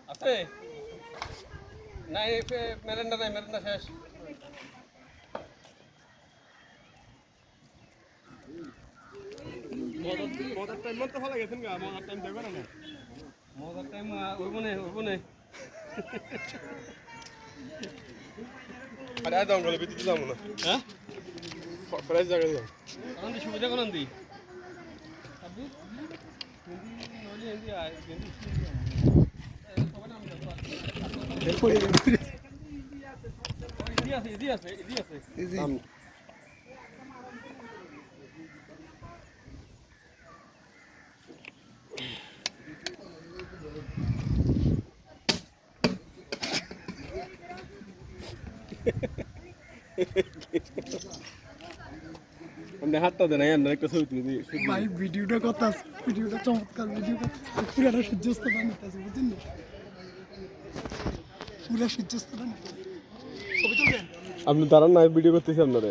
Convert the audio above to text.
আছে নাই মেরেন্ডা শেষ মজার টাইম তো ভালো গেছেন গা মজার টাইম দেখো না মজার টাইম ওইব নেই আরে আজ অঙ্গলে বিদ্যুৎ যাবো না হ্যাঁ প্রাইস জায়গা যাও আনন্দি সুবিধা কোন আনন্দি আবু নলি এন্দি আই এন্দি ইজি আছে আপনি হাতটা দেন একটা ছবি তুলে দিই ভাই ভিডিওটা কথা ভিডিওটা চমৎকার ভিডিও পুরাটা সূর্যাস্ত বানাইতেছে বুঝছেন না পুরা সূর্যাস্ত বানাইতেছে ছবি তুলবেন আপনি দাঁড়ান না ভিডিও করতেছি আপনারা